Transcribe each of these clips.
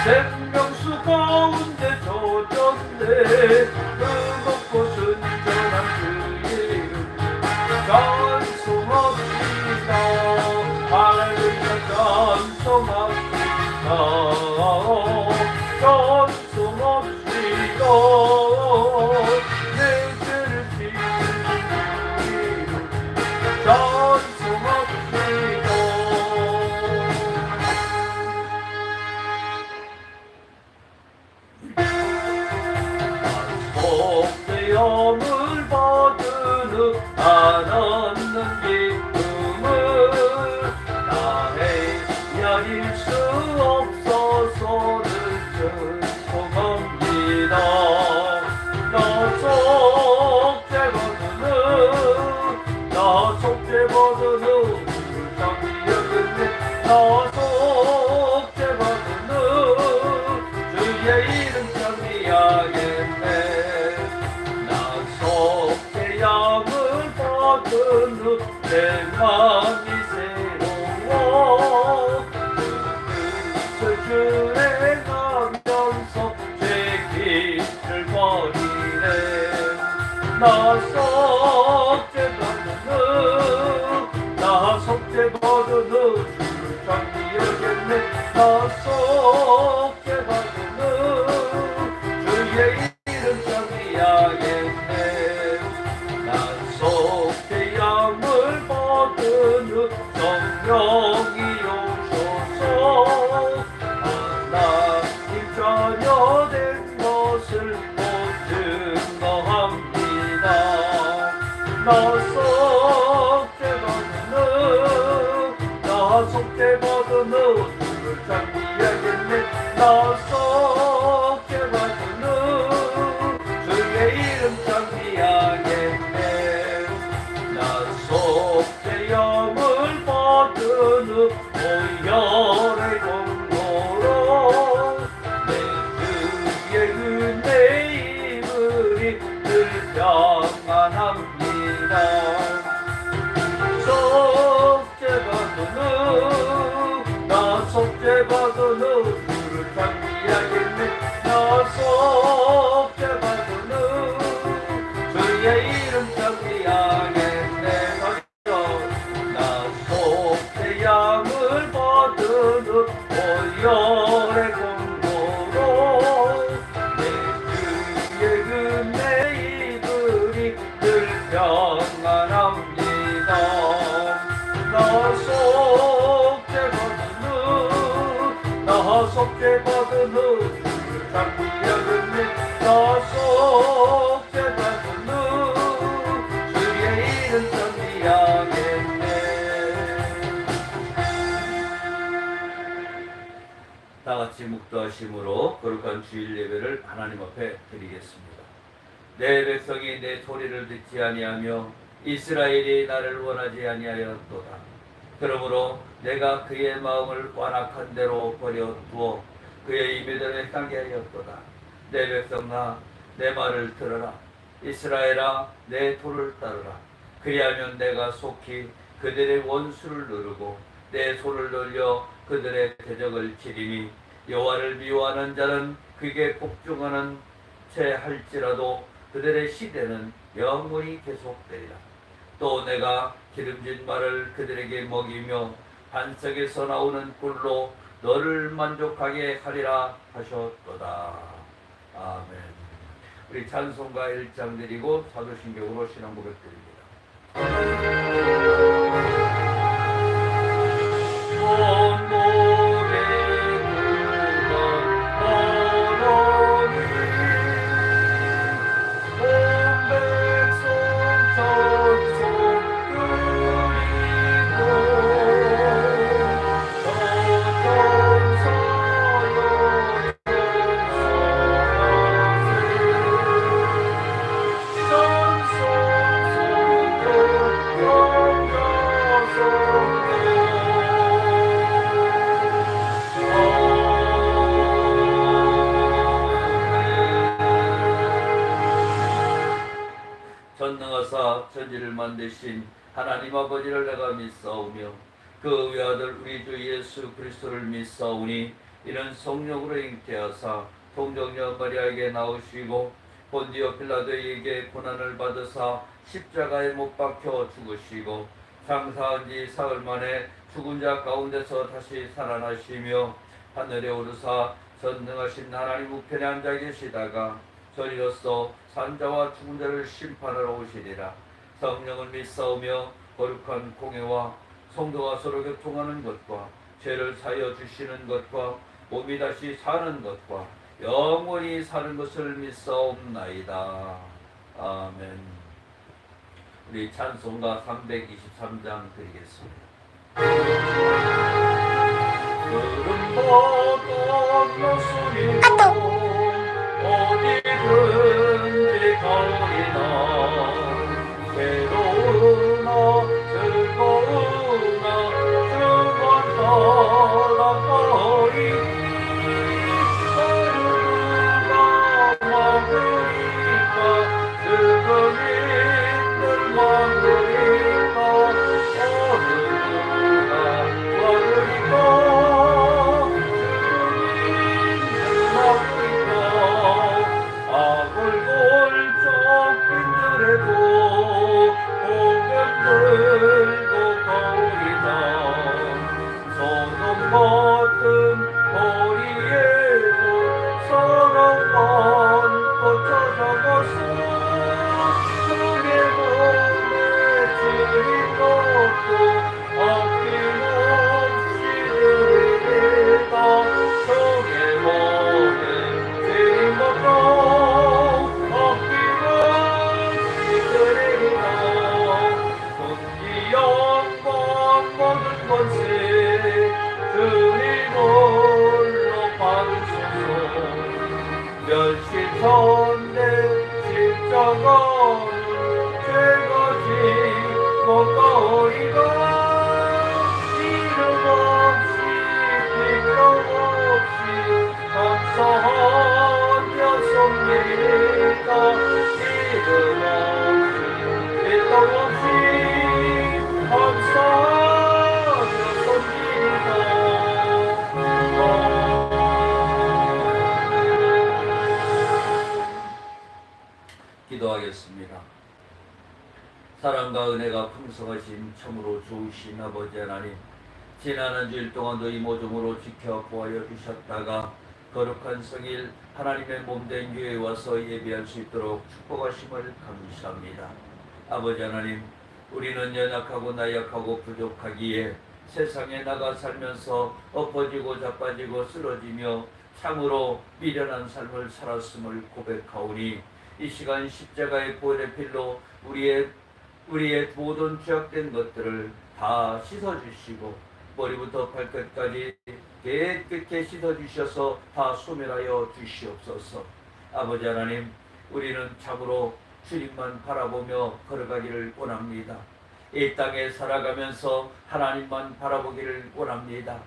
생명수 가운데 젖었네. 뜨겁고 순전한 그의 이름 찬송합시다. 할렐루야 찬송합시다. 찬송합시다. 내 죄를 씻는 이름 찬송합시다. 복되음을 받은 안 얻는 기쁨을 나의 헤아릴 수 없어서는 죄송합니다. 나 속죄받은 불쌍히 여겼네. 나 속죄받은 주의 이름 찬미하겠네. 속죄양을 받은 내 맘이 새로워. 그 주에 가면서 죄 길을 버리네. 나 속죄받은 주를 찬미 여겼네. 나 속죄받은 주의 이름 찬미하겠네. 난 속죄양을 받은 성령이 오셔서 하나님 자녀 된 것을 못 증거합니다. 나 속죄받은 주를 찬미하겠네. 나 속죄받은 주의 이름 찬미하겠네. 나 속죄함을 받은 오열의 공로로 내 주의 은혜 이름이 늘 평안합니다. 속죄받은 주를 찬미하겠네. 나 속죄받은 주의 이름 찬미하겠네. 나 속죄양을 받은 오열의 공로로 내 주의 은혜 이들이 늘 평안합니다. 나 속죄받은 주를 찬미하겠네. 나 속죄받은 주의 이름 찬미하겠네. 다같이 묵도하심으로 거룩한 주일 예배를 하나님 앞에 드리겠습니다. 내 백성이 내 소리를 듣지 아니하며 이스라엘이 나를 원하지 아니하였도다. 그러므로 내가 그의 마음을 완악한 대로 버려두어 그의 입에들을 향게 하였도다. 내 백성아 내 말을 들어라. 이스라엘아 내 도를 따르라. 그리하면 내가 속히 그들의 원수를 누르고 내 손을 놀려 그들의 대적을 치리니 여호와를 미워하는 자는 그에게 복종하는 채 할지라도 그들의 시대는 영원히 계속되리라. 또 내가 기름진 말을 그들에게 먹이며 반석에서 나오는 꿀로 너를 만족하게 하리라 하셨도다. 아멘. 우리 찬송가 1장 드리고 사도신경으로 신앙 고백 드립니다. 전능하사 천지를 만드신 하나님 아버지를 내가 믿사오며 그 외아들 우리 주 예수 그리스도를 믿사오니 이는 성령으로 잉태하사 동정녀 마리아에게 나오시고 본디오 빌라도에게 고난을 받으사 십자가에 못 박혀 죽으시고 장사한 지 사흘 만에 죽은 자 가운데서 다시 살아나시며 하늘에 오르사 전능하신 하나님 우편에 앉아 계시다가 저리로서 산자와 죽은 자를 심판하러 오시리라. 성령을 믿사오며 거룩한 공회와 성도가 서로 교통하는 것과 죄를 사하여 주시는 것과 몸이 다시 사는 것과 영원히 사는 것을 믿사옵나이다. 아멘. 우리 찬송가 323장 드리겠습니다. 구름 건너소리로 어디든지 가리나 괴로우나 즐거우나 주만 따라가리 하루가 막으리까 즐거움이 늘 막으리까 어느누가 막으리까 주님 막으리까 아골골 빈들에도 고개 들고 가오리다 소돔 같은 거리에도 사랑만 뻗쳐나가서 주의 몸에 주인 것도 아낌없이 드리리다 주의 몸에 주인 것도 아낌없이 드리리다 손기 영광 모든 권세 주님 홀로 받으소서 멸시천대 십자가는 죄가 지고 가오리가 이름 없이 비평 없이 감사하며 섭니다 이름 없이 비평 없이 감사하며 섭니다 기도하겠습니다. 사랑과 은혜가 풍성하신 참으로 좋으신 아버지 하나님, 지난 한 주일 동안도 이 모종으로 지켜 보아여 주셨다가 거룩한 성일 하나님의 몸된 교회에 와서 예배할 수 있도록 축복하심을 감사합니다. 아버지 하나님, 우리는 연약하고 나약하고 부족하기에 세상에 나가 살면서 엎어지고 자빠지고 쓰러지며 참으로 미련한 삶을 살았음을 고백하오니 이 시간 십자가의 보혈의 필로 우리의 모든 죄악된 것들을 다 씻어주시고 머리부터 발끝까지 깨끗게 씻어주셔서 다 소멸하여 주시옵소서. 아버지 하나님, 우리는 참으로 주님만 바라보며 걸어가기를 원합니다. 이 땅에 살아가면서 하나님만 바라보기를 원합니다.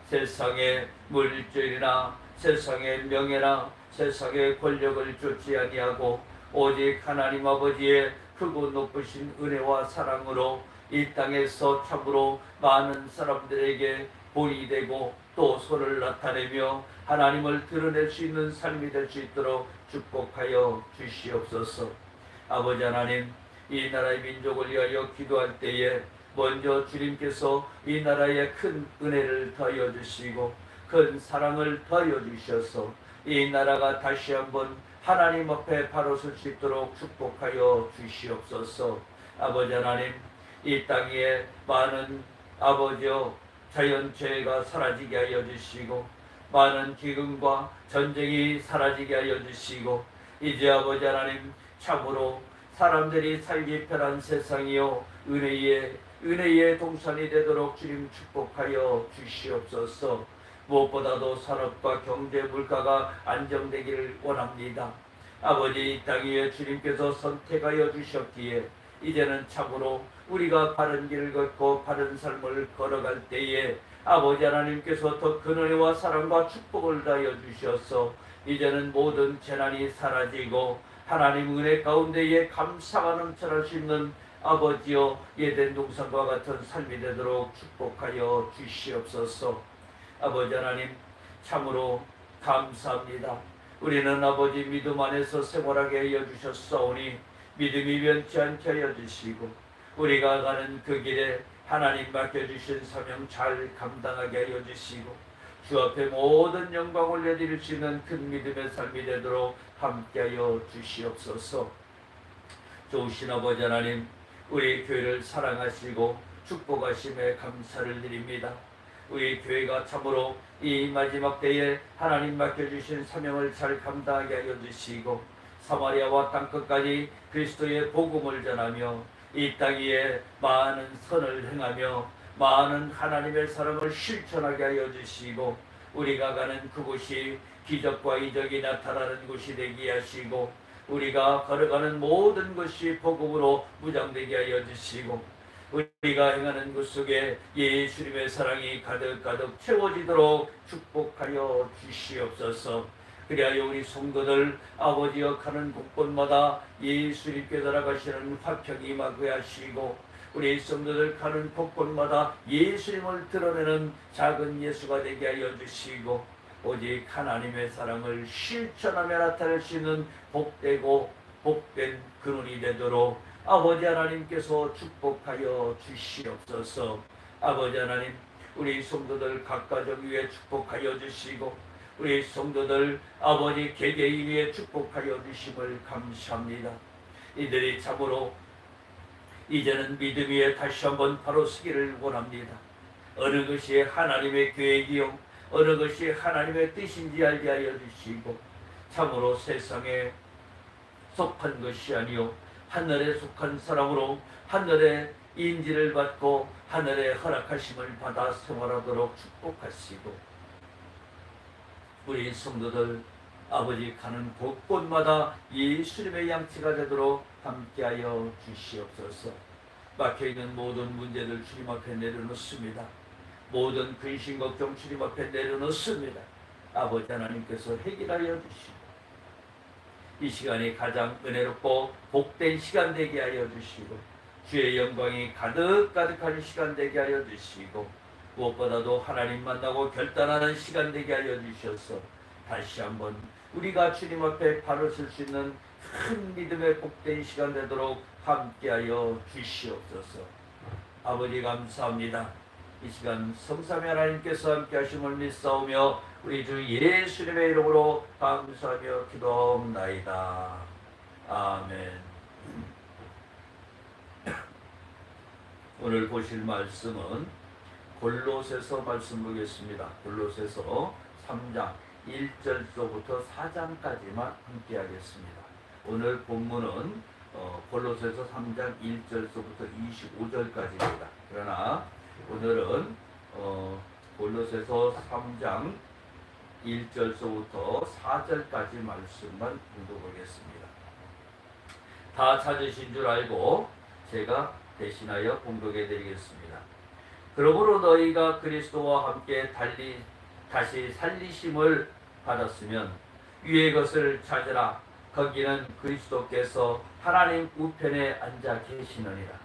세상의 물질이나 세상의 명예나 세상의 권력을 쫓지 아니하고 오직 하나님 아버지의 크고 높으신 은혜와 사랑으로 이 땅에서 참으로 많은 사람들에게 본이 되고 또 손을 나타내며 하나님을 드러낼 수 있는 삶이 될 수 있도록 축복하여 주시옵소서. 아버지 하나님, 이 나라의 민족을 위하여 기도할 때에 먼저 주님께서 이 나라에 큰 은혜를 더하여 주시고 큰 사랑을 더하여 주셔서 이 나라가 다시 한번 하나님 앞에 바로 설 수 있도록 축복하여 주시옵소서. 아버지 하나님, 이 땅에 많은 아버지여 자연재해가 사라지게 하여 주시고 많은 기근과 전쟁이 사라지게 하여 주시고 이제 아버지 하나님, 참으로 사람들이 살기 편한 세상이요 은혜의 동산이 되도록 주님 축복하여 주시옵소서. 무엇보다도 산업과 경제 물가가 안정되기를 원합니다. 아버지, 이 땅 위에 주님께서 선택하여 주셨기에 이제는 참으로 우리가 바른 길을 걷고 바른 삶을 걸어갈 때에 아버지 하나님께서 더 큰 은혜와 사랑과 축복을 다하여 주셔서 이제는 모든 재난이 사라지고 하나님 은혜 가운데에 감사가 넘쳐날 수 있는 아버지여 예덴 동산과 같은 삶이 되도록 축복하여 주시옵소서. 아버지 하나님, 참으로 감사합니다. 우리는 아버지 믿음 안에서 생활하게 하여 주셨사오니 믿음이 변치 않게 하여 주시고 우리가 가는 그 길에 하나님 맡겨주신 사명 잘 감당하게 하여 주시고 주 앞에 모든 영광 올려드릴 수 있는 큰 믿음의 삶이 되도록 함께하여 주시옵소서. 좋으신 아버지 하나님, 우리 교회를 사랑하시고 축복하심에 감사를 드립니다. 우리 교회가 참으로 이 마지막 때에 하나님 맡겨주신 사명을 잘 감당하게 하여 주시고 사마리아와 땅끝까지 그리스도의 복음을 전하며 이 땅 위에 많은 선을 행하며 많은 하나님의 사랑을 실천하게 하여 주시고 우리가 가는 그곳이 기적과 이적이 나타나는 곳이 되게 하시고 우리가 걸어가는 모든 것이 복음으로 무장되게 하여 주시고 우리가 행하는 것 속에 예수님의 사랑이 가득가득 채워지도록 축복하여 주시옵소서. 그리하여 우리 성도들 아버지여 가는 곳곳마다 예수님께 살아가시는 화평이 임하게 하시고 우리 성도들 가는 곳곳마다 예수님을 드러내는 작은 예수가 되게 하여 주시고 오직 하나님의 사랑을 실천하며 나타낼 수 있는 복되고 복된 근원이 되도록 아버지 하나님께서 축복하여 주시옵소서. 아버지 하나님, 우리 성도들 각 가정 위에 축복하여 주시고 우리 성도들 아버지 개개인 위에 축복하여 주심을 감사합니다. 이들이 참으로 이제는 믿음 위에 다시 한번 바로 서기를 원합니다. 어느 것이 하나님의 계획이요 어느 것이 하나님의 뜻인지 알게 하여 주시고 참으로 세상에 속한 것이 아니요 하늘에 속한 사람으로 하늘의 인지를 받고 하늘의 허락하심을 받아 생활하도록 축복하시고 우리 성도들 아버지 가는 곳곳마다 예수님의 양치가 되도록 함께하여 주시옵소서. 막혀있는 모든 문제들 주님 앞에 내려놓습니다. 모든 근심 걱정 주님 앞에 내려놓습니다. 아버지 하나님께서 해결하여 주시고 이 시간이 가장 은혜롭고 복된 시간 되게 하여 주시고 주의 영광이 가득가득한 시간 되게 하여 주시고 무엇보다도 하나님 만나고 결단하는 시간 되게 하여 주셔서 다시 한번 우리가 주님 앞에 바로 설 수 있는 큰 믿음의 복된 시간 되도록 함께하여 주시옵소서. 아버지 감사합니다. 이 시간 성삼위 하나님께서 함께 하심을 믿사오며 우리 주 예수님의 이름으로 감사하며 기도하옵나이다. 아멘. 오늘 보실 말씀은 골로새서 말씀 보겠습니다. 골로새서 3장 1절부터 4장까지만 함께 하겠습니다. 오늘 본문은 골로새서 3장 1절부터 25절까지입니다. 그러나 오늘은 골로새서 3장 1절부터 4절까지 말씀만 공독하겠습니다. 다 찾으신 줄 알고 제가 대신하여 공독해 드리겠습니다. 그러므로 너희가 그리스도와 함께 다시 살리심을 받았으면 위의 것을 찾으라. 거기는 그리스도께서 하나님 우편에 앉아 계시느니라.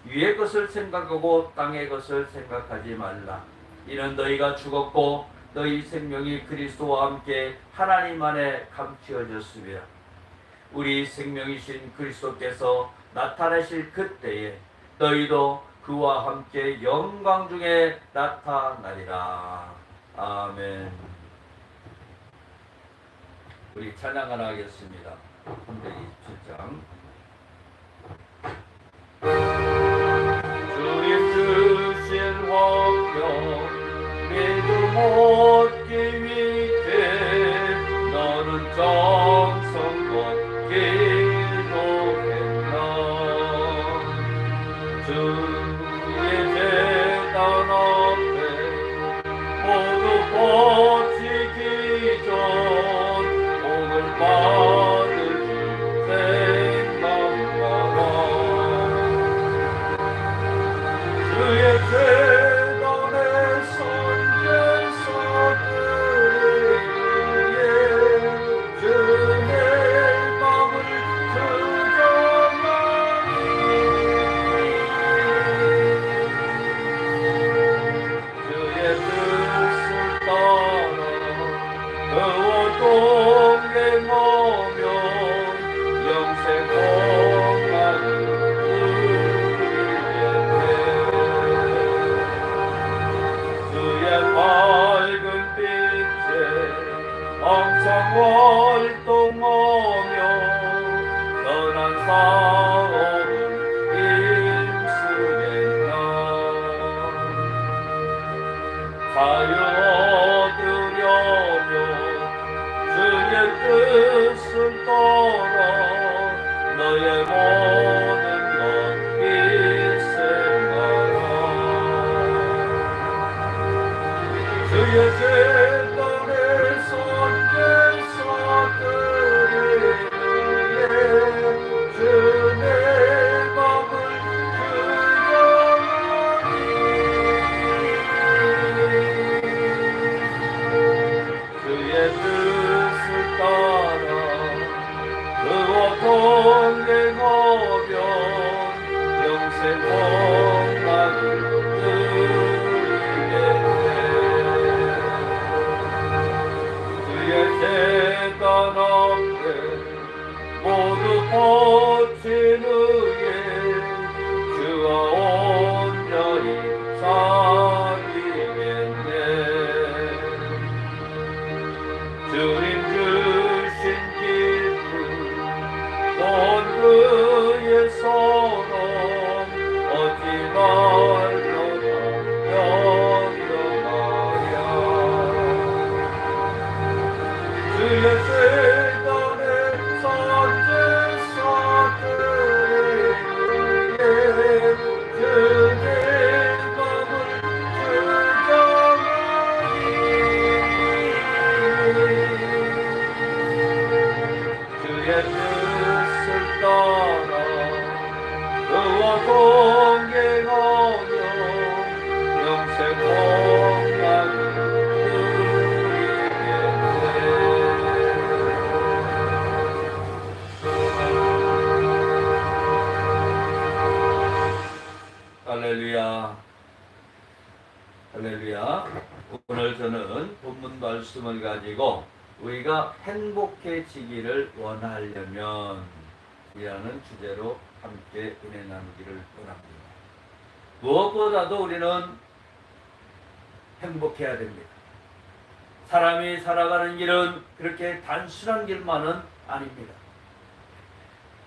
위의 것을 생각하고 땅의 것을 생각하지 말라. 이는 너희가 죽었고 너희 생명이 그리스도와 함께 하나님 안에 감추어졌으며 우리 생명이신 그리스도께서 나타나실 그때에 너희도 그와 함께 영광 중에 나타나리라. 아멘. 우리 찬양 하나 하겠습니다. 327장. 주님 주신 화평 믿음 얻기 위해 너는 정성껏 기도했나. 주의 제단 앞에 모두 바치기 전 오늘 받을 주 항상 활동하며 선한 사업을 힘쓰겠나. 자유 얻으려면 주의 뜻을 따라 너의 모든 것 희생하라. 주의 재단의 선제사들을 위해 주의 맘을 주장하니 주의 뜻을 따라 그와 동행하면 영생 평강을 누리겠네. 주의 재단 앞에 모두 거친 후에 주와 온전히 사귀겠네. 주님 주신 기쁨 또 그의 사랑 어찌 말로다 영영하랴. 주의 재단의 선제사들을 위해 주의 맘을 주장하니 주의 뜻을 따라 그와 동행하며 영생 평강을 누리겠네. 할렐루야. 할렐루야. 오늘 저는 본문 말씀을 가지고 우리가 행복해지기를 원하려면 이라는 주제로 함께 은혜 나누기를 원합니다. 무엇보다도 우리는 행복해야 됩니다. 사람이 살아가는 길은 그렇게 단순한 길만은 아닙니다.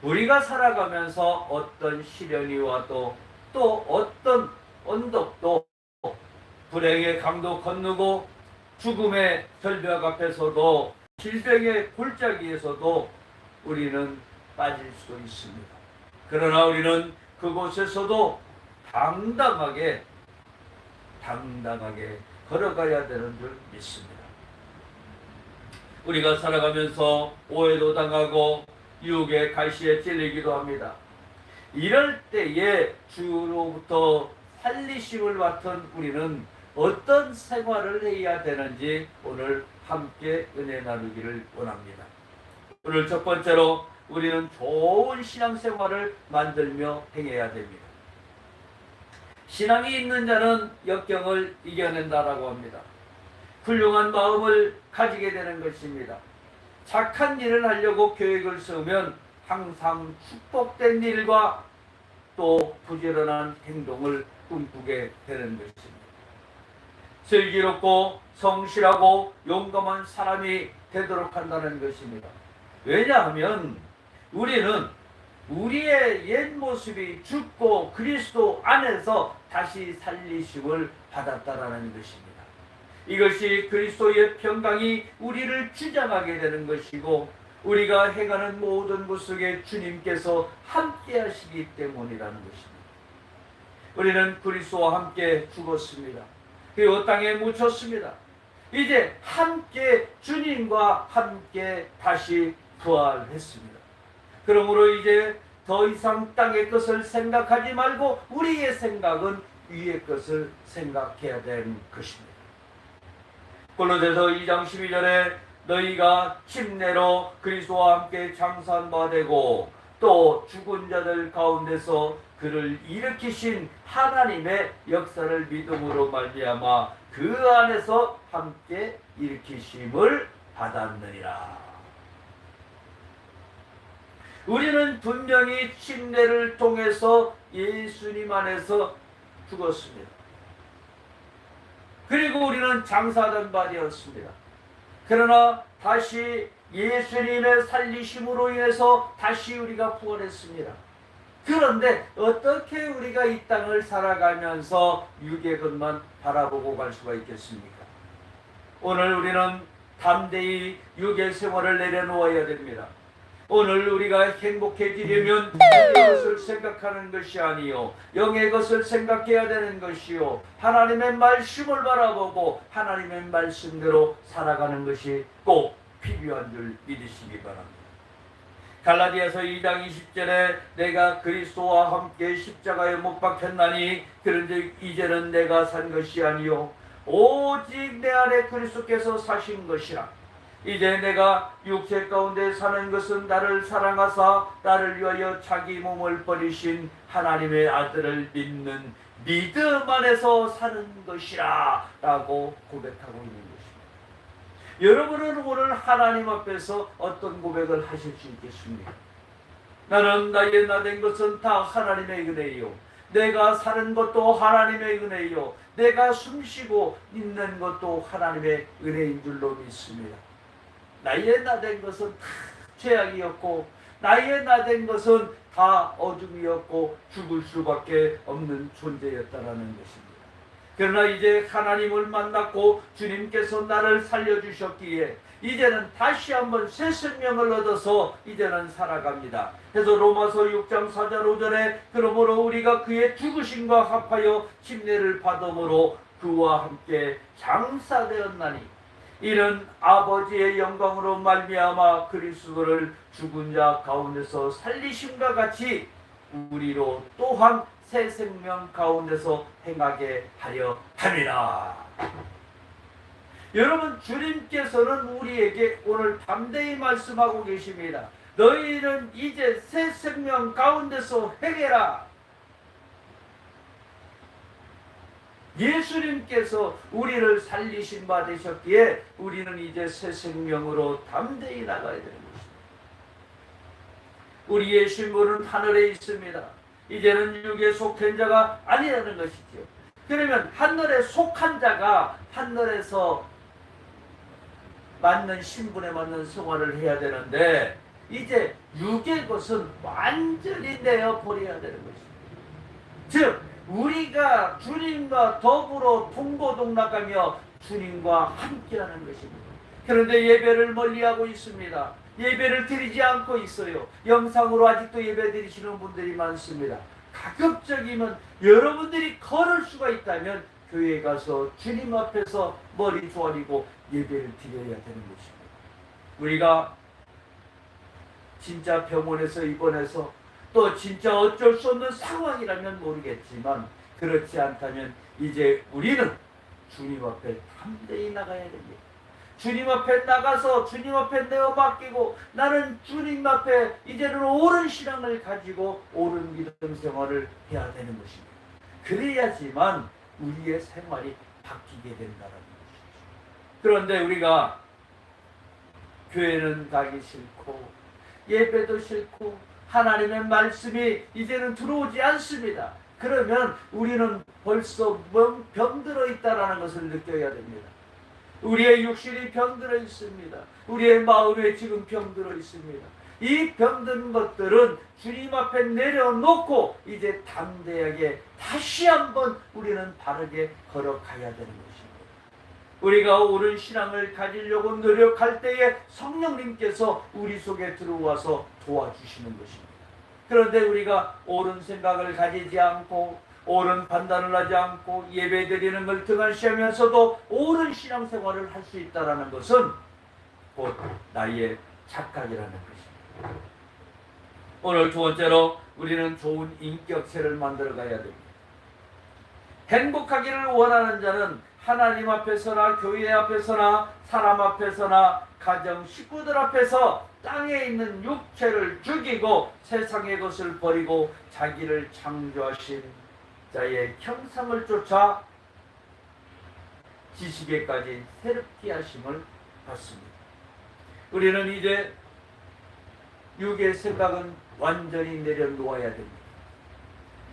우리가 살아가면서 어떤 시련이 와도 또 어떤 언덕도 불행의 강도 건너고 죽음의 절벽 앞에서도 질병의 골짜기에서도 우리는 빠질 수 있습니다. 그러나 우리는 그곳에서도 당당하게 걸어가야 되는 줄 믿습니다. 우리가 살아가면서 오해도 당하고 유혹의 갈시에 찔리기도 합니다. 이럴 때에 주로부터 살리심을 맡은 우리는 어떤 생활을 해야 되는지 오늘 함께 은혜 나누기를 원합니다. 오늘 첫 번째로 우리는 좋은 신앙생활을 만들며 행해야 됩니다. 신앙이 있는 자는 역경을 이겨낸다라고 합니다. 훌륭한 마음을 가지게 되는 것입니다. 착한 일을 하려고 계획을 세우면 항상 축복된 일과 또 부지런한 행동을 꿈꾸게 되는 것입니다. 슬기롭고 성실하고 용감한 사람이 되도록 한다는 것입니다. 왜냐하면 우리는 우리의 옛 모습이 죽고 그리스도 안에서 다시 살리심을 받았다라는 것입니다. 이것이 그리스도의 평강이 우리를 주장하게 되는 것이고 우리가 행하는 모든 것 속에 주님께서 함께 하시기 때문이라는 것입니다. 우리는 그리스도와 함께 죽었습니다. 그리고 땅에 묻혔습니다. 이제 함께 주님과 함께 다시 부활했습니다. 그러므로 이제 더 이상 땅의 것을 생각하지 말고 우리의 생각은 위의 것을 생각해야 되는 것입니다. 골로새서 2장 12절에 너희가 침례로 그리스도와 함께 장사바 되고 또 죽은 자들 가운데서 그를 일으키신 하나님의 역사를 믿음으로 말미암아 그 안에서 함께 일으키심을 받았느니라. 우리는 분명히 침례를 통해서 예수님 안에서 죽었습니다. 그리고 우리는 장사된 바 되었습니다. 그러나 다시 예수님의 살리심으로 인해서 다시 우리가 부활했습니다. 그런데 어떻게 우리가 이 땅을 살아가면서 육의 것만 바라보고 갈 수가 있겠습니까? 오늘 우리는 담대히 육의 생활을 내려놓아야 됩니다. 오늘 우리가 행복해지려면 육의 것을 생각하는 것이 아니요 영의 것을 생각해야 되는 것이요 하나님의 말씀을 바라보고 하나님의 말씀대로 살아가는 것이 꼭 필요한 줄 믿으시기 바랍니다. 갈라디아서 2장 20절에 내가 그리스도와 함께 십자가에 못 박혔나니 그런즉 이제는 내가 산 것이 아니요 오직 내 안에 그리스도께서 사신 것이라. 이제 내가 육체 가운데 사는 것은 나를 사랑하사 나를 위하여 자기 몸을 버리신 하나님의 아들을 믿는 믿음 안에서 사는 것이라 라고 고백하고 있는 것입니다. 여러분은 오늘 하나님 앞에서 어떤 고백을 하실 수 있겠습니까? 나는 나의 나된 것은 다 하나님의 은혜요 내가 사는 것도 하나님의 은혜요 내가 숨쉬고 있는 것도 하나님의 은혜인 줄로 믿습니다. 나의 나된 것은 다 죄악이었고 나의 나된 것은 다 어둠이었고 죽을 수밖에 없는 존재였다라는 것입니다. 그러나 이제 하나님을 만났고 주님께서 나를 살려주셨기에 이제는 다시 한번 새 생명을 얻어서 이제는 살아갑니다. 그래서 로마서 6장 4절 5절에 그러므로 우리가 그의 죽으심과 합하여 침례를 받음으로 그와 함께 장사되었나니 이는 아버지의 영광으로 말미암아 그리스도를 죽은 자 가운데서 살리심과 같이 우리로 또한 새 생명 가운데서 행하게 하려 함이라. 여러분 주님께서는 우리에게 오늘 담대히 말씀하고 계십니다. 너희는 이제 새 생명 가운데서 행해라. 예수님께서 우리를 살리신 바 되셨기에 우리는 이제 새 생명으로 담대히 나가야 되는 것입니다. 우리의 신분은 하늘에 있습니다. 이제는 육에 속한 자가 아니라는 것이죠. 그러면 하늘에 속한 자가 하늘에서 맞는 신분에 맞는 생활을 해야 되는데 이제 육의 것은 완전히 내어버려야 되는 것입니다. 즉 우리가 주님과 더불어 동고동락하며 주님과 함께하는 것입니다. 그런데 예배를 멀리하고 있습니다. 예배를 드리지 않고 있어요. 영상으로 아직도 예배 드리시는 분들이 많습니다. 가급적이면 여러분들이 걸을 수가 있다면 교회에 가서 주님 앞에서 머리 조아리고 예배를 드려야 되는 것입니다. 우리가 진짜 병원에서 입원해서 또 진짜 어쩔 수 없는 상황이라면 모르겠지만 그렇지 않다면 이제 우리는 주님 앞에 담대히 나가야 됩니다. 주님 앞에 나가서 주님 앞에 내어 맡기고 나는 주님 앞에 이제는 옳은 신앙을 가지고 옳은 믿음 생활을 해야 되는 것입니다. 그래야지만 우리의 생활이 바뀌게 된다는 것이죠. 그런데 우리가 교회는 가기 싫고 예배도 싫고 하나님의 말씀이 이제는 들어오지 않습니다. 그러면 우리는 벌써 병들어 있다는 것을 느껴야 됩니다. 우리의 육신이 병들어 있습니다. 우리의 마음에 지금 병들어 있습니다. 이 병든 것들은 주님 앞에 내려놓고 이제 담대하게 다시 한번 우리는 바르게 걸어가야 되는 것입니다. 우리가 옳은 신앙을 가지려고 노력할 때에 성령님께서 우리 속에 들어와서 도와주시는 것입니다. 그런데 우리가 옳은 생각을 가지지 않고 옳은 판단을 하지 않고 예배드리는 걸 등한시하면서도 옳은 신앙생활을 할 수 있다는 것은 곧 나의 착각이라는 것입니다. 오늘 두 번째로 우리는 좋은 인격체를 만들어 가야 됩니다. 행복하기를 원하는 자는 하나님 앞에서나 교회 앞에서나 사람 앞에서나 가정 식구들 앞에서 땅에 있는 육체를 죽이고 세상의 것을 버리고 자기를 창조하신 자의 형상을 쫓아 지식에까지 새롭게 하심을 받습니다. 우리는 이제 육의 생각은 완전히 내려놓아야 됩니다.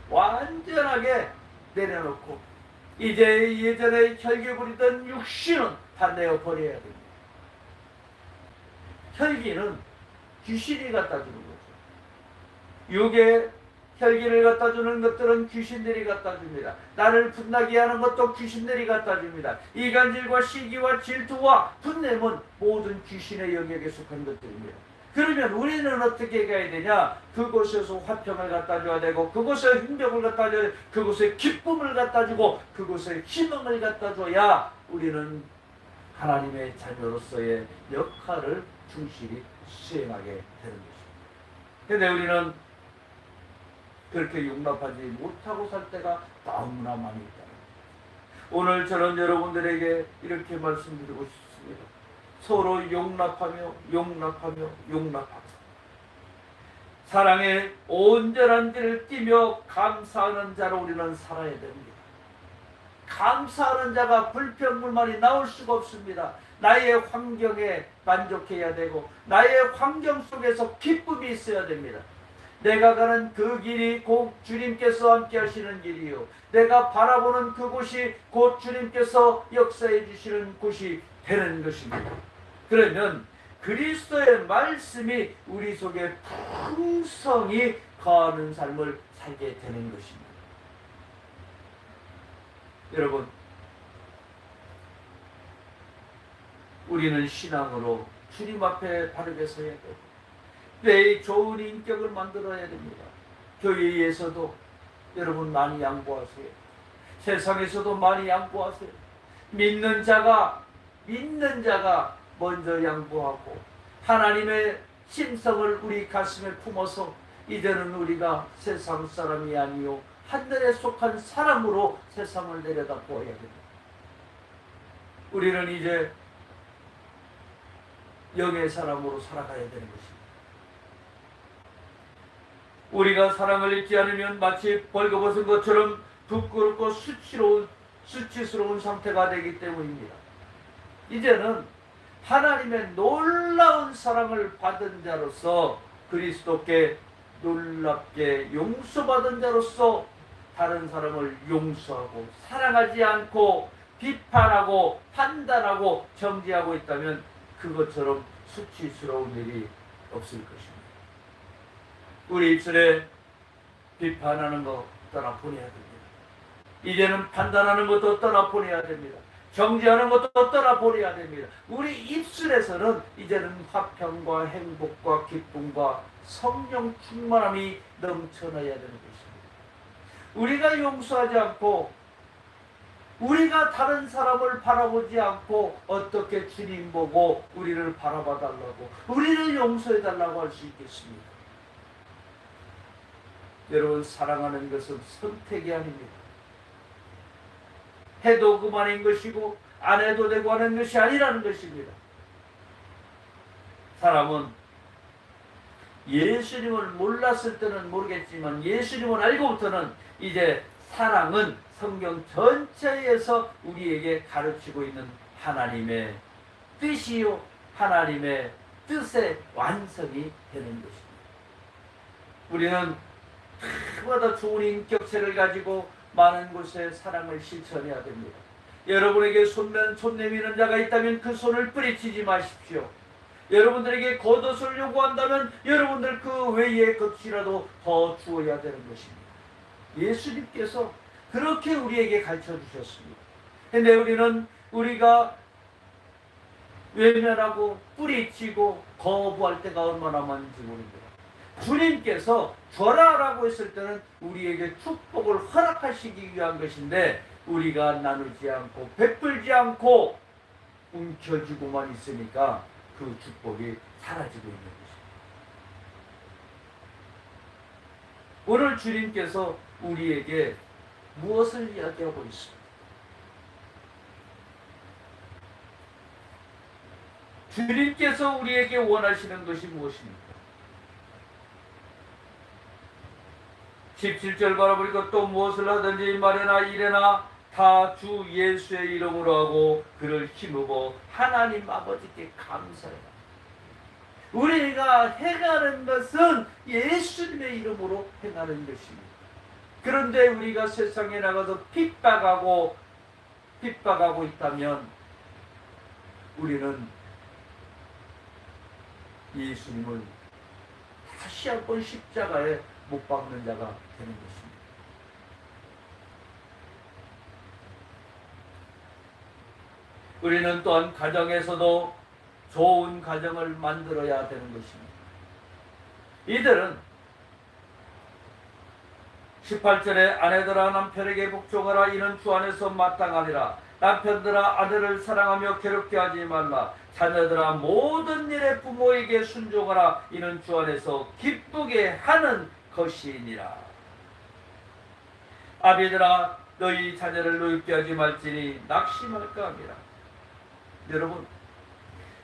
완전하게 내려놓고 이제 예전에 혈기 부리던 육신은 다 내어버려야 됩니다. 혈기는 귀신이 갖다 주는 거죠. 육의 혈기를 갖다 주는 것들은 귀신들이 갖다 줍니다. 나를 분나게 하는 것도 귀신들이 갖다 줍니다. 이간질과 시기와 질투와 분냄은 모든 귀신의 영역에 속한 것들입니다. 그러면 우리는 어떻게 가야 되냐? 그곳에서 화평을 갖다 줘야 되고, 그곳에 행복을 갖다 줘야 되고, 그곳에 기쁨을 갖다 주고, 그곳에 희망을 갖다 줘야 우리는 하나님의 자녀로서의 역할을 충실히 수행하게 되는 것입니다. 그런데 우리는 그렇게 용납하지 못하고 살 때가 너무나 많이 있다. 오늘 저는 여러분들에게 이렇게 말씀드리고 싶습니다. 서로 용납하며 사랑의 온전한 길을 뛰며 감사하는 자로 우리는 살아야 됩니다. 감사하는 자가 불평불만이 나올 수가 없습니다. 나의 환경에 만족해야 되고, 나의 환경 속에서 기쁨이 있어야 됩니다. 내가 가는 그 길이 곧 주님께서 함께 하시는 길이요, 내가 바라보는 그곳이 곧 주님께서 역사해 주시는 곳이 되는 것입니다. 그러면 그리스도의 말씀이 우리 속에 풍성히 거하는 삶을 살게 되는 것입니다. 여러분, 우리는 신앙으로 주님 앞에 바르게 서야 되고, 내 좋은 인격을 만들어야 됩니다. 교회에서도 여러분 많이 양보하세요. 세상에서도 많이 양보하세요. 믿는 자가 먼저 양보하고, 하나님의 심성을 우리 가슴에 품어서 이제는 우리가 세상 사람이 아니요 하늘에 속한 사람으로 세상을 내려다보아야 됩니다. 우리는 이제 영의 사람으로 살아가야 되는 것입니다. 우리가 사랑을 잊지 않으면 마치 벌거벗은 것처럼 부끄럽고 수치스러운 상태가 되기 때문입니다. 이제는 하나님의 놀라운 사랑을 받은 자로서, 그리스도께 놀랍게 용서받은 자로서 다른 사람을 용서하고 사랑하지 않고 비판하고 판단하고 정죄하고 있다면 그것처럼 수치스러운 일이 없을 것입니다. 우리 입술에 비판하는 것 떠나보내야 됩니다. 이제는 판단하는 것도 떠나보내야 됩니다. 정죄하는 것도 떠나보내야 됩니다. 우리 입술에서는 이제는 화평과 행복과 기쁨과 성령 충만함이 넘쳐나야 되는 것입니다. 우리가 용서하지 않고, 우리가 다른 사람을 바라보지 않고 어떻게 주님 보고 우리를 바라봐 달라고, 우리를 용서해 달라고 할 수 있겠습니까? 여러분, 사랑하는 것은 선택이 아닙니다. 해도 그만인 것이고 안 해도 되고 하는 것이 아니라는 것입니다. 사람은 예수님을 몰랐을 때는 모르겠지만, 예수님을 알고부터는 이제 사랑은 성경 전체에서 우리에게 가르치고 있는 하나님의 뜻이요, 하나님의 뜻의 완성이 되는 것입니다. 우리는 그보다 좋은 인격체를 가지고 많은 곳에 사랑을 실천해야 됩니다. 여러분에게 손 내미는 자가 있다면 그 손을 뿌리치지 마십시오. 여러분들에게 겉옷을 요구한다면 여러분들 그 외의 것이라도 더 주어야 되는 것입니다. 예수님께서 그렇게 우리에게 가르쳐 주셨습니다. 근데 우리가 외면하고 뿌리치고 거부할 때가 얼마나 많은지 모릅니다. 주님께서 줘라라고 했을 때는 우리에게 축복을 허락하시기 위한 것인데, 우리가 나누지 않고 베풀지 않고 움켜쥐고만 있으니까 그 축복이 사라지고 있는 것입니다. 오늘 주님께서 우리에게 무엇을 이야기하고 있습니까? 주님께서 우리에게 원하시는 것이 무엇입니까? 17절 바라보니까 또 무엇을 하든지 말이나 이래나 다 주 예수의 이름으로 하고 그를 힘입어 하나님 아버지께 감사해라. 우리가 행하는 것은 예수님의 이름으로 행하는 것입니다. 그런데 우리가 세상에 나가서 핍박하고 있다면 우리는 예수님을 다시 한번 십자가에 못 박는 자가 되는 것입니다. 우리는 또한 가정에서도 좋은 가정을 만들어야 되는 것입니다. 이들은 18절에 아내들아 남편에게 복종하라. 이는 주 안에서 마땅하니라. 남편들아 아들을 사랑하며 괴롭게 하지 말라. 자녀들아 모든 일에 부모에게 순종하라. 이는 주 안에서 기쁘게 하는 것이니라. 아비들아 너희 자녀를 노엽게 하지 말지니 낙심할까 함이라. 여러분,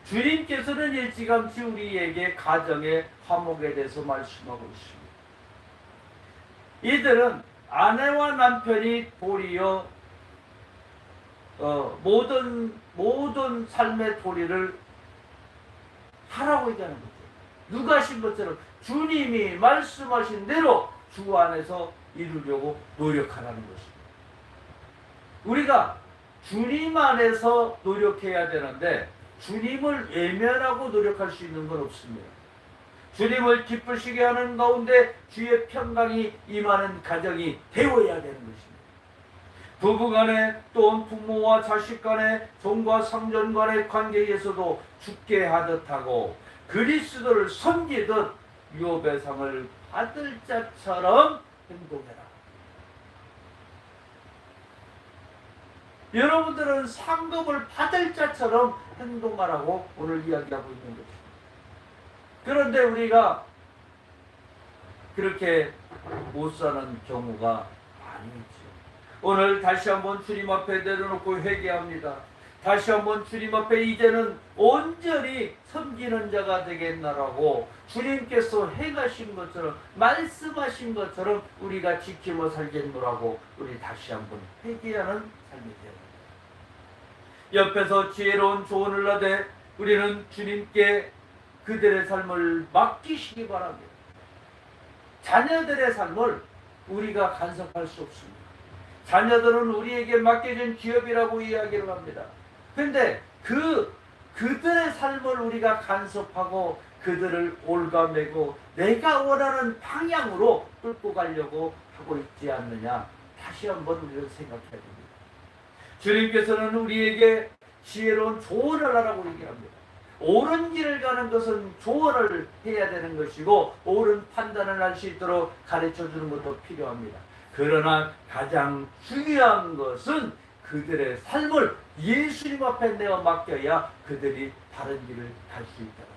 주님께서는 일찌감치 우리에게 가정의 화목에 대해서 말씀하고 있습니다. 이들은 아내와 남편이 도리어 모든 삶의 도리를 하라고 얘기하는 거죠. 누가 하신 것처럼 주님이 말씀하신 대로 주 안에서 이루려고 노력하라는 것입니다. 우리가 주님 안에서 노력해야 되는데 주님을 외면하고 노력할 수 있는 건 없습니다. 주님을 기쁘시게 하는 가운데 주의 평강이 임하는 가정이 되어야 되는 것입니다. 부부간에 또한 부모와 자식간에 종과 상전 간의 관계에서도 죽게 하듯 하고 그리스도를 섬기듯 유업의 상을 받을 자처럼 행동해라. 여러분들은 상급을 받을 자처럼 행동하라고 오늘 이야기하고 있는 것입니다. 그런데 우리가 그렇게 못 사는 경우가 많이 있죠. 오늘 다시 한번 주님 앞에 내려놓고 회개합니다. 다시 한번 주님 앞에 이제는 온전히 섬기는 자가 되겠나라고 주님께서 행하신 것처럼 말씀하신 것처럼 우리가 지키며 살겠노라고 우리 다시 한번 회개하는 삶이 되었습니다. 옆에서 지혜로운 조언을 하되 우리는 주님께 그들의 삶을 맡기시기 바랍니다. 자녀들의 삶을 우리가 간섭할 수 없습니다. 자녀들은 우리에게 맡겨진 기업이라고 이야기를 합니다. 그런데 그들의 삶을 우리가 간섭하고 그들을 올가매고 내가 원하는 방향으로 끌고 가려고 하고 있지 않느냐, 다시 한번 우리는 생각해야 됩니다. 주님께서는 우리에게 지혜로운 조언을 하라고 얘기합니다. 옳은 길을 가는 것은 조언을 해야 되는 것이고 옳은 판단을 할 수 있도록 가르쳐 주는 것도 필요합니다. 그러나 가장 중요한 것은 그들의 삶을 예수님 앞에 내어 맡겨야 그들이 바른 길을 갈 수 있다는 것입니다.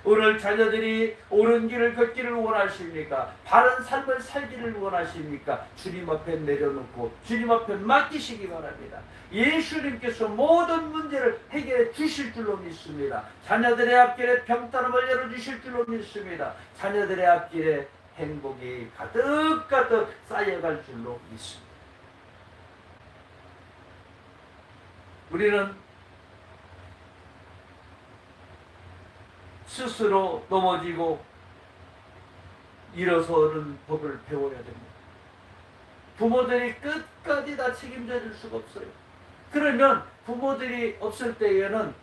오늘 자녀들이 옳은 길을 걷기를 원하십니까? 바른 삶을 살기를 원하십니까? 주님 앞에 내려놓고 주님 앞에 맡기시기 바랍니다. 예수님께서 모든 문제를 해결해 주실 줄로 믿습니다. 자녀들의 앞길에 평탄함을 열어주실 줄로 믿습니다. 자녀들의 앞길에 행복이 가득가득 쌓여갈 줄로 믿습니다. 우리는 스스로 넘어지고 일어서는 법을 배워야 됩니다. 부모들이 끝까지 다 책임져 줄 수가 없어요. 그러면 부모들이 없을 때에는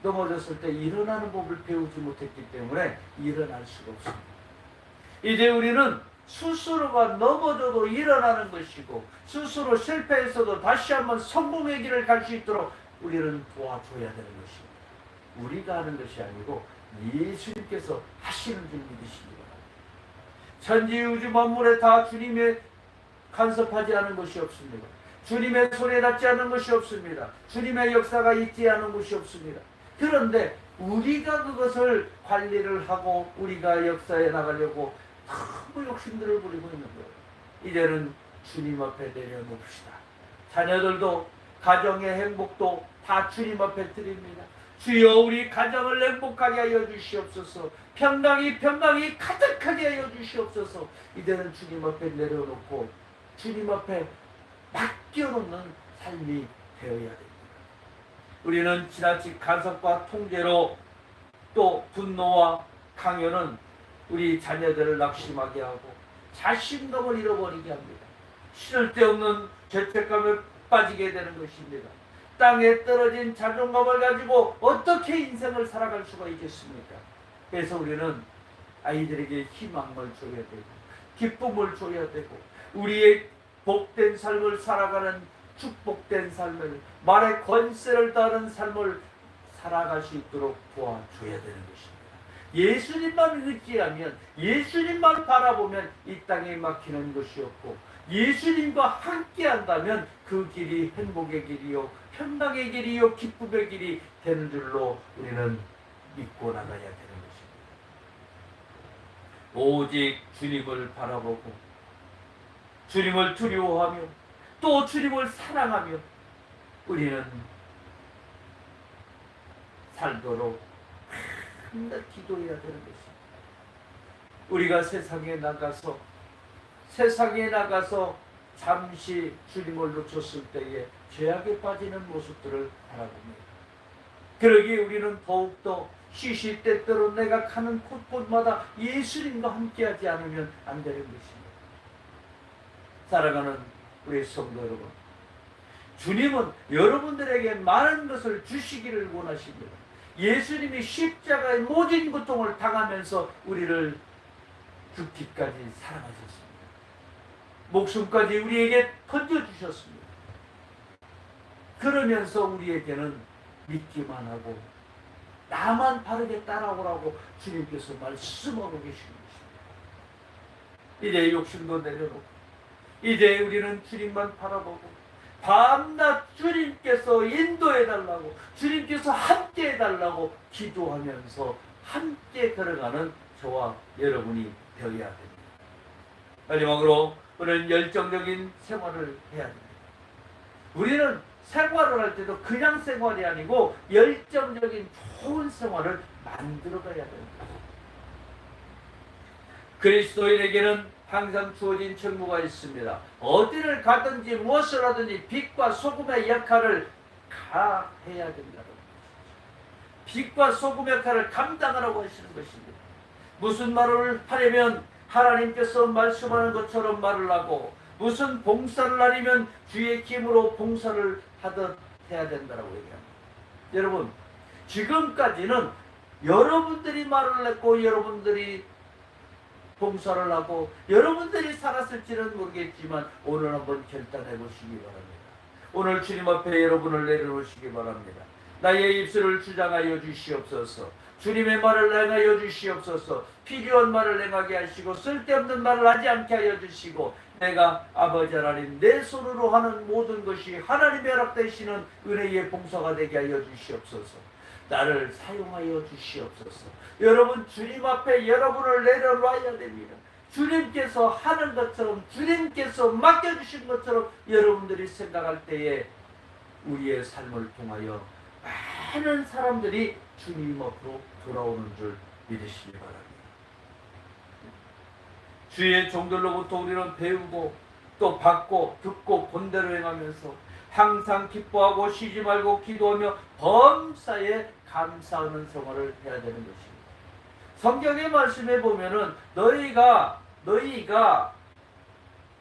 넘어졌을 때 일어나는 법을 배우지 못했기 때문에 일어날 수가 없습니다. 이제 우리는 스스로가 넘어져도 일어나는 것이고 스스로 실패했어도 다시 한번 성공의 길을 갈 수 있도록 우리는 도와줘야 되는 것입니다. 우리가 하는 것이 아니고 예수님께서 하시는 줄 믿으시기 바랍니다. 천지우주 만물에 다 주님의 간섭하지 않은 것이 없습니다. 주님의 손에 닿지 않는 것이 없습니다. 주님의 역사가 있지 않은 것이 없습니다. 그런데 우리가 그것을 관리를 하고 우리가 역사에 나가려고 너무 욕심들을 부리고 있는 거예요. 이제는 주님 앞에 내려놓읍시다. 자녀들도 가정의 행복도 다 주님 앞에 드립니다. 주여 우리 가정을 행복하게 하여 주시옵소서. 평강이 가득하게 하여 주시옵소서. 이제는 주님 앞에 내려놓고 주님 앞에 맡겨놓는 삶이 되어야 됩니다. 우리는 지나친 간섭과 통제로 또 분노와 강요는 우리 자녀들을 낙심하게 하고 자신감을 잃어버리게 합니다. 쓸데없는 죄책감에 빠지게 되는 것입니다. 땅에 떨어진 자존감을 가지고 어떻게 인생을 살아갈 수가 있겠습니까? 그래서 우리는 아이들에게 희망을 줘야 되고 기쁨을 줘야 되고 우리의 복된 삶을 살아가는 축복된 삶을 말의 권세를 따르는 삶을 살아갈 수 있도록 도와줘야 되는 것입니다. 예수님만 의지하면 예수님만 바라보면 이 땅에 막히는 것이 없고 예수님과 함께 한다면 그 길이 행복의 길이요 평강의 길이요 기쁨의 길이 되는 줄로 우리는 믿고 나가야 되는 것입니다. 오직 주님을 바라보고 주님을 두려워하며 또 주님을 사랑하며 우리는 살도록 맨날 기도해야 되는 것입니다. 우리가 세상에 나가서 잠시 주님을 놓쳤을 때에 죄악에 빠지는 모습들을 바라봅니다. 그러기에 우리는 더욱더 시시때때로 내가 가는 곳곳마다 예수님과 함께하지 않으면 안 되는 것입니다. 사랑하는 우리 성도 여러분, 주님은 여러분들에게 많은 것을 주시기를 원하십니다. 예수님이 십자가의 모진 고통을 당하면서 우리를 죽기까지 사랑하셨습니다. 목숨까지 우리에게 던져주셨습니다. 그러면서 우리에게는 믿기만 하고 나만 바르게 따라오라고 주님께서 말씀하고 계시는 것입니다. 이제 욕심도 내려놓고 이제 우리는 주님만 바라보고 밤낮 주님께서 인도해달라고 주님께서 함께 해달라고 기도하면서 함께 걸어가는 저와 여러분이 되어야 됩니다. 마지막으로 우리는 열정적인 생활을 해야 됩니다. 우리는 생활을 할 때도 그냥 생활이 아니고 열정적인 좋은 생활을 만들어가야 됩니다. 그리스도인에게는 항상 주어진 책무가 있습니다. 어디를 가든지 무엇을 하든지 빛과 소금의 역할을 다 해야 된다는 것입니다. 빛과 소금의 역할을 감당하라고 하시는 것입니다. 무슨 말을 하려면 하나님께서 말씀하는 것처럼 말을 하고 무슨 봉사를 하려면 주의 힘으로 봉사를 하듯 해야 된다고 얘기합니다. 여러분, 지금까지는 여러분들이 말을 했고 여러분들이 봉사를 하고 여러분들이 살았을지는 모르겠지만 오늘 한번 결단해 보시기 바랍니다. 오늘 주님 앞에 여러분을 내려놓으시기 바랍니다. 나의 입술을 주장하여 주시옵소서. 주님의 말을 행하여 주시옵소서. 필요한 말을 행하게 하시고 쓸데없는 말을 하지 않게 하여 주시고 내가 아버지 하나님 내 손으로 하는 모든 것이 하나님의 허락되시는 은혜의 봉사가 되게 하여 주시옵소서. 나를 사용하여 주시옵소서. 여러분 주님 앞에 여러분을 내려놔야 됩니다. 주님께서 하는 것처럼 주님께서 맡겨주신 것처럼 여러분들이 생각할 때에 우리의 삶을 통하여 많은 사람들이 주님 앞으로 돌아오는 줄 믿으시기 바랍니다. 주의 종들로부터 우리는 배우고 또 받고 듣고 본대로 행하면서 항상 기뻐하고 쉬지 말고 기도하며 범사에 감사하는 생활을 해야 되는 것입니다. 성경의 말씀에 보면은 너희가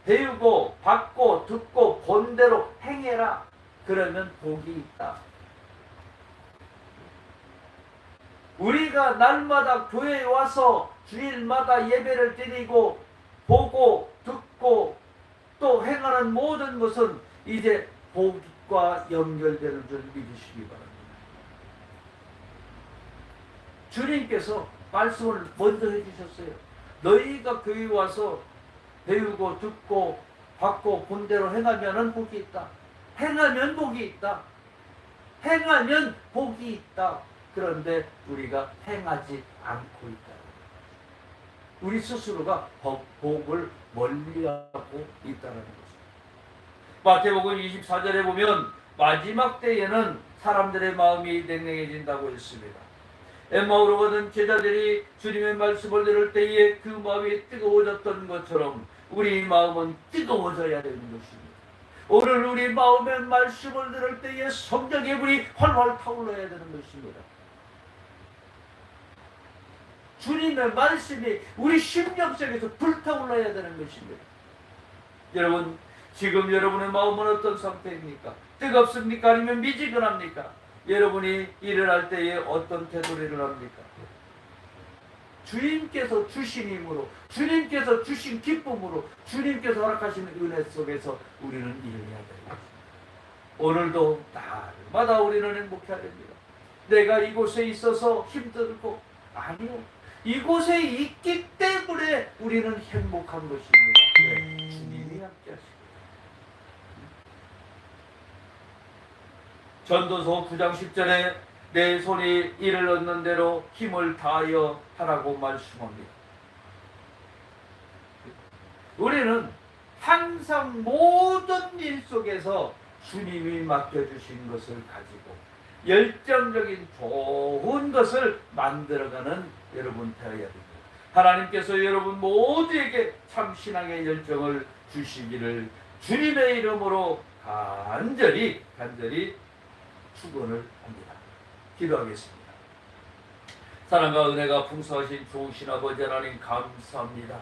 배우고 받고 듣고 본대로 행해라. 그러면 복이 있다. 우리가 날마다 교회에 와서 주일마다 예배를 드리고 보고 듣고 또 행하는 모든 것은 이제 복과 연결되는 줄 믿으시기 바랍니다. 주님께서 말씀을 먼저 해주셨어요. 너희가 교회에 와서 배우고 듣고 받고 본대로 행하면 복이 있다. 행하면 복이 있다. 행하면 복이 있다. 그런데 우리가 행하지 않고 있다. 우리 스스로가 복을 멀리하고 있다는 것입니다. 마태복음 24절에 보면 마지막 때에는 사람들의 마음이 냉랭해진다고 했습니다. 엠마오로 가던 제자들이 주님의 말씀을 들을 때에 그 마음이 뜨거워졌던 것처럼 우리 마음은 뜨거워져야 되는 것입니다. 오늘 우리 마음의 말씀을 들을 때에 성령의 불이 활활 타올라야 되는 것입니다. 주님의 말씀이 우리 심령 속에서 불타올라야 되는 것입니다. 여러분, 지금 여러분의 마음은 어떤 상태입니까? 뜨겁습니까? 아니면 미지근합니까? 여러분이 일을 할 때에 어떤 태도를 합니까? 주님께서 주신 힘으로, 주님께서 주신 기쁨으로, 주님께서 허락하시는 은혜 속에서 우리는 일을 해야 됩니다. 오늘도 날마다 우리는 행복해야 됩니다. 내가 이곳에 있어서 힘들고, 아니요, 이곳에 있기 때문에 우리는 행복한 것입니다. 네, 주님이 함께 하십니다. 전도서 9장 10절에 내 손이 이를 얻는 대로 힘을 다하여 하라고 말씀합니다. 우리는 항상 모든 일 속에서 주님이 맡겨주신 것을 가지고 열정적인 좋은 것을 만들어가는 여러분 되어야 됩니다. 하나님께서 여러분 모두에게 참 신앙의 열정을 주시기를 주님의 이름으로 간절히 축원을 합니다. 기도하겠습니다. 사랑과 은혜가 풍성하신 좋으신 아버지 하나님 감사합니다.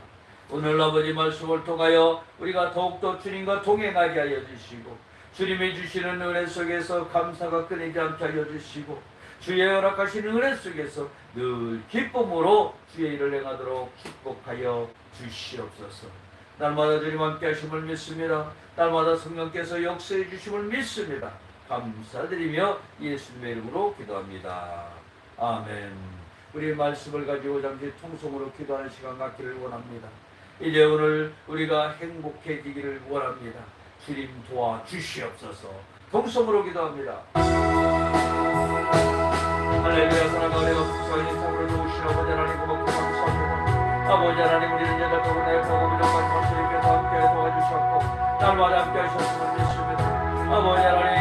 오늘 아버지 말씀을 통하여 우리가 더욱더 주님과 동행하게 하여 주시고 주님이 주시는 은혜 속에서 감사가 끊이지 않게 하여 주시고 주의 허락하신 은혜 속에서 늘 기쁨으로 주의 일을 행하도록 축복하여 주시옵소서. 날마다 주님 함께 하심을 믿습니다. 날마다 성령께서 역사해 주심을 믿습니다. 감사드리며 예수님의 이름으로 기도합니다. 아멘. 우리 말씀을 가지고 잠시 통성으로 기도하는 시간 갖기를 원합니다. 이제 오늘 우리가 행복해지기를 원합니다. 주님 도와주시옵소서. 통성으로 기도합니다. 할렐루야. 사랑과 은혜가 풍성하신 참으로 좋으신 아버지 하나님 고맙고 감사합니다. 아버지 하나님 우리는 여자가고 내 보고 부족한 것들께서 함께 도와주셨고 날마다 함께 하셨음을 믿습니다. 아버지 하나님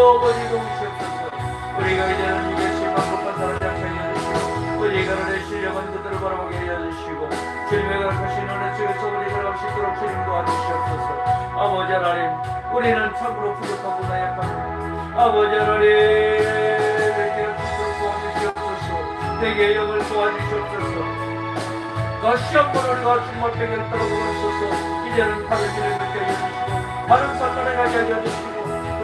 아버지 도우시옵소서. 우리가 이제는 이게 실망급한 사람이 하여주시고 우리가 내 실력은 그들을 바라보게 해주시고 주님의 가르치신 은혜 속에서 우리가 할 수 있도록 주님 도와주시옵소서. 아버지 하나님 우리는 참으로 부족하고 나약합니다. 아버지 하나님 내게 도와주시옵소서. 내게 영을 도와주시옵소서. 다시 한번 우리가 주님 앞에 곁들어 보시옵소서. 이제는 다른 길을 걷게 해주시고 다른 산단에 가게 해주시고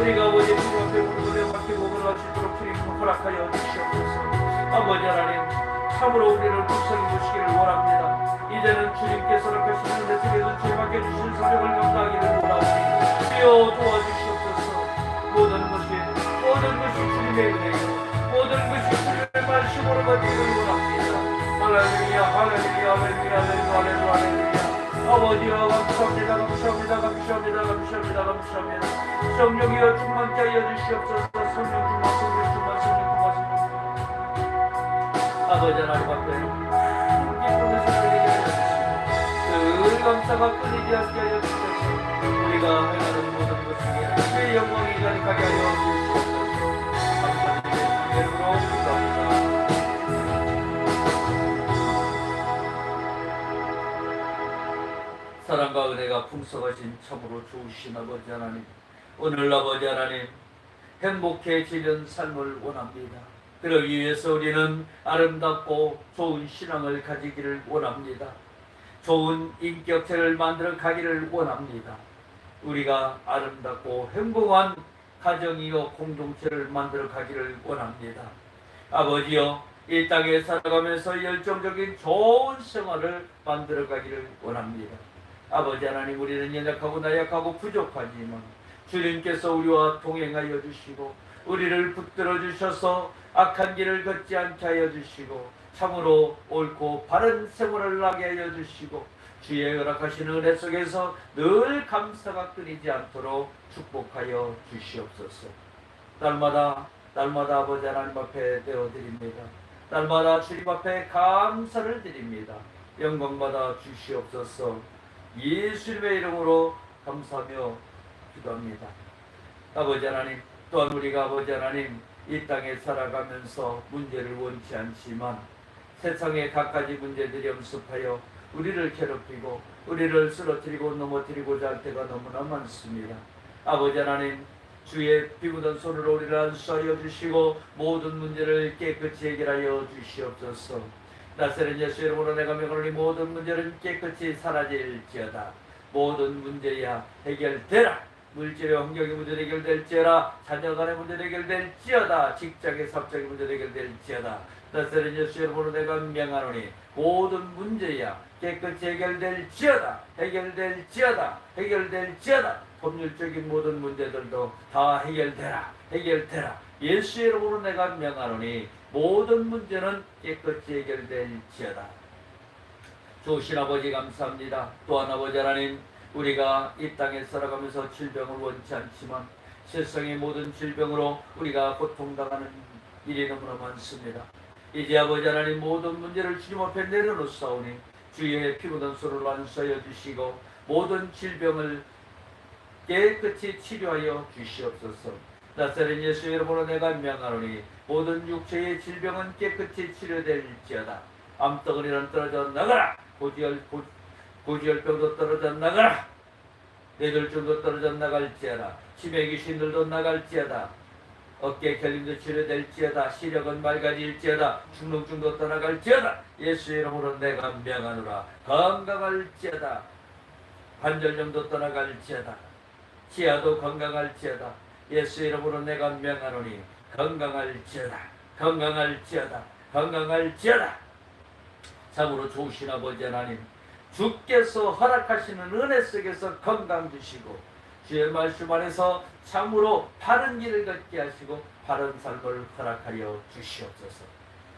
우리가 아버지 주님 앞에 우리를 맡기고 올라갈 수 있도록 주님 허락하여 주시옵소서. 아버지 하나님 참으로 우리를 불쌍히 보시기를 원합니다. 이제는 주님께서 허락하시는 내 속에서 주님 함께 주신 사명을 감당하기를 원합니다. 주여 도와주시옵소서. 모든 것이 주님의 은혜요 모든 것이 주님의 말씀으로 가지기를 원합니다. 할렐루야 할렐루야 할렐루야 할렐루야 할렐루야. 아버지여 감사합니다 감사합니다 감사합니다 감사합니다 감사합니다. 성령이여 충만케 하여 주시옵소서. 성령 충만 성령 충만 성령 충만. 아버지 하나님 앞에 기쁨의 소리를 해주시고 늘 감사가 끊이지 않게 하여 주셔서 우리가 행하는 모든 것 중에 주의 영광이 가득하게 하여 주시옵소서. 감사드리며 이름으로 기도합니다. 사랑과 은혜가 풍성하신 참으로 좋으신 아버지 하나님, 오늘 아버지 하나님 행복해지는 삶을 원합니다. 그러기 위해서 우리는 아름답고 좋은 신앙을 가지기를 원합니다. 좋은 인격체를 만들어 가기를 원합니다. 우리가 아름답고 행복한 가정이요 공동체를 만들어 가기를 원합니다. 아버지여 이 땅에 살아가면서 열정적인 좋은 생활을 만들어 가기를 원합니다. 아버지 하나님 우리는 연약하고 나약하고 부족하지만 주님께서 우리와 동행하여 주시고 우리를 붙들어 주셔서 악한 길을 걷지 않게 하여 주시고 참으로 옳고 바른 생활을 나게 하여 주시고 주의 허락하시는 은혜 속에서 늘 감사가 끊이지 않도록 축복하여 주시옵소서. 날마다 아버지 하나님 앞에 되어드립니다. 날마다 주님 앞에 감사를 드립니다. 영광받아 주시옵소서. 예수님의 이름으로 감사하며 기도합니다. 아버지 하나님 또한 우리가 아버지 하나님 이 땅에 살아가면서 문제를 원치 않지만 세상에 갖가지 문제들이 엄습하여 우리를 괴롭히고 우리를 쓰러뜨리고 넘어뜨리고자 할 때가 너무나 많습니다. 아버지 하나님 주의 비구던 손으로 우리를 안수하여 주시고 모든 문제를 깨끗이 해결하여 주시옵소서. 나사렛 예수 이름으로 내가 명하노니 모든 문제는 깨끗이 사라질지어다. 모든 문제야 해결되라. 물질의 환경의 문제 해결될지어다. 자녀 간의 문제 해결될지어다. 직장의 사업적인 문제 해결될지어다. 나사렛 예수 이름으로 내가 명하노니 모든 문제야 깨끗이 해결될지어다. 해결될지어다. 해결될지어다. 법률적인 모든 문제들도 다 해결되라. 해결되라. 예수 이름으로 내가 명하노니 모든 문제는 깨끗이 해결될지어다. 좋으신 아버지 감사합니다. 또한 아버지 하나님, 우리가 이 땅에 살아가면서 질병을 원치 않지만 세상의 모든 질병으로 우리가 고통당하는 일이 너무나 많습니다. 이제 아버지 하나님 모든 문제를 주님 앞에 내려놓사오니 주의 피 묻은 손을 완수하여 주시고 모든 질병을 깨끗이 치료하여 주시옵소서. 나사렛 예수 이름으로 내가 명하노니 모든 육체의 질병은 깨끗이 치료될지어다. 암덩어리는 떨어져 나가라. 고지혈병도 떨어져 나가라. 뇌졸중도 떨어져 나갈지어다. 치매 귀신들도 나갈지어다. 어깨 결림도 치료될지어다. 시력은 맑아질지어다. 충농증도 떠나갈지어다. 예수 이름으로 내가 명하노라. 건강할지어다. 관절염도 떠나갈지어다. 치아도 건강할지어다. 예수 이름으로 내가 명하노니 건강할지어다. 건강할지어다. 건강할지어다. 참으로 좋으신 아버지 하나님, 주께서 허락하시는 은혜 속에서 건강 주시고 주의 말씀 안에서 참으로 바른 길을 걷게 하시고 바른 삶을 허락하여 주시옵소서.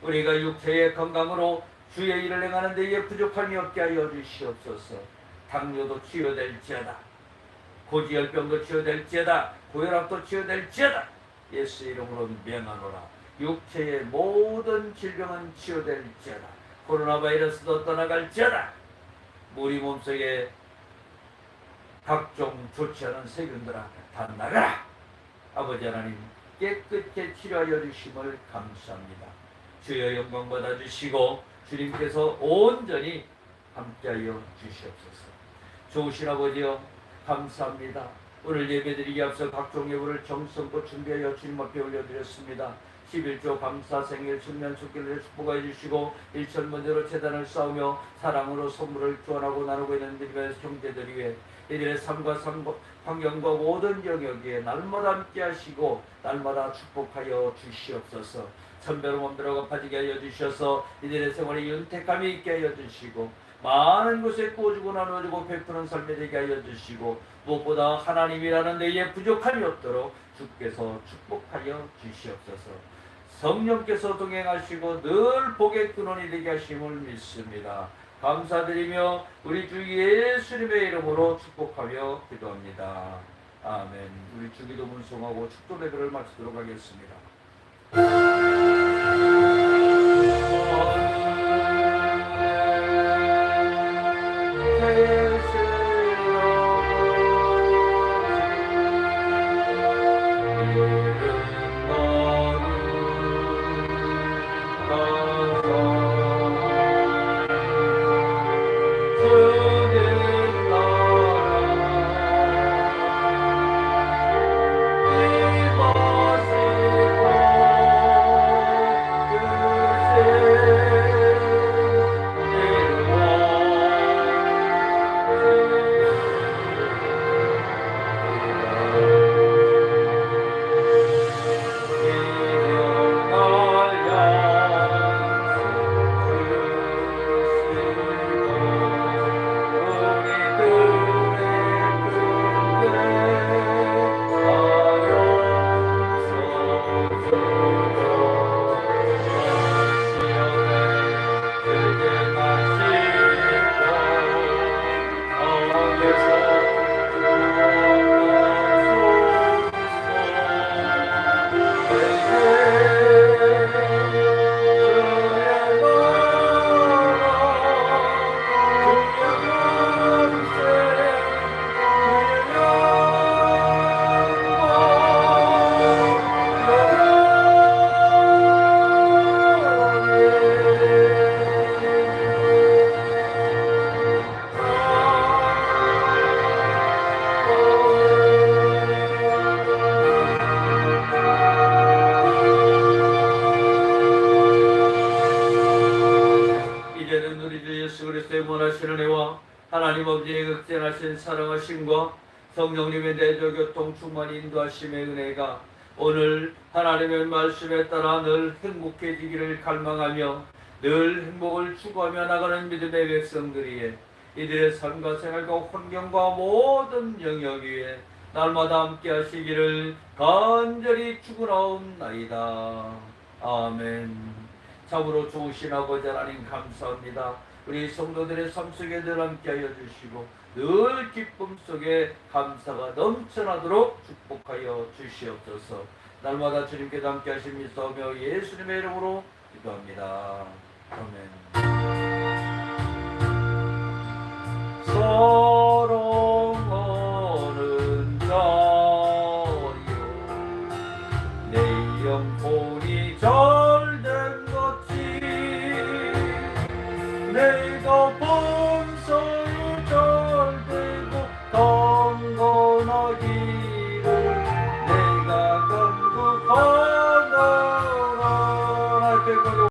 우리가 육체의 건강으로 주의 일을 행하는 데에 부족함이 없게 하여 주시옵소서. 당뇨도 치유될지어다. 고지혈병도 치유될지어다. 고혈압도 치유될지어다. 예수 이름으로 명하노라. 육체의 모든 질병은 치유될지어다. 코로나 바이러스도 떠나갈지어다. 우리 몸속에 각종 좋지 않은 세균들아 다 나가라. 아버지 하나님, 깨끗게 치료하여 주심을 감사합니다. 주여 영광 받아주시고 주님께서 온전히 함께하여 주시옵소서. 좋으신 아버지여 감사합니다. 오늘 예배드리기 앞서 각종 예물을 정성껏 준비하여 주님 앞에 올려드렸습니다. 11조 감사 생일 순면 축기를 축복하여 주시고 일천번제로 제단을 쌓으며 사랑으로 선물을 교환하고 나누고 있는 믿음의 형제들 위해 이들의 삶과 환경과 모든 영역에 날마다 함께 하시고 날마다 축복하여 주시옵소서. 천배로 몸대로 갚아지게 하여 주셔서 이들의 생활에 윤택함이 있게 하여 주시고 많은 곳에 꾸어주고 나눠주고 베푸는 삶이 되게 하여 주시고 무엇보다 하나님이라는 데에 부족함이 없도록 주께서 축복하여 주시옵소서. 성령께서 동행하시고 늘 복의 근원이 되게 하심을 믿습니다. 감사드리며 우리 주 예수님의 이름으로 축복하며 기도합니다. 아멘. 우리 주기도 문송하고 축도 예배를 마치도록 하겠습니다. 하나님 아버지의 극진하신 사랑하심과 성령님의 내조 교통 충만 인도하심의 은혜가 오늘 하나님의 말씀에 따라 늘 행복해지기를 갈망하며 늘 행복을 추구하며 나가는 믿음의 백성들이에 이들의 삶과 생활과 환경과 모든 영역 위에 날마다 함께 하시기를 간절히 축원하옵나이다. 아멘. 참으로 좋으신 아버지 하나님 감사합니다. 우리 성도들의 삶 속에 늘 함께하여 주시고 늘 기쁨 속에 감사가 넘쳐나도록 축복하여 주시옵소서. 날마다 주님께 함께 하심이사오며 예수님의 이름으로 기도합니다. 아멘. 사랑하는 자여, 내 영혼이 잘된 것이 내가 범사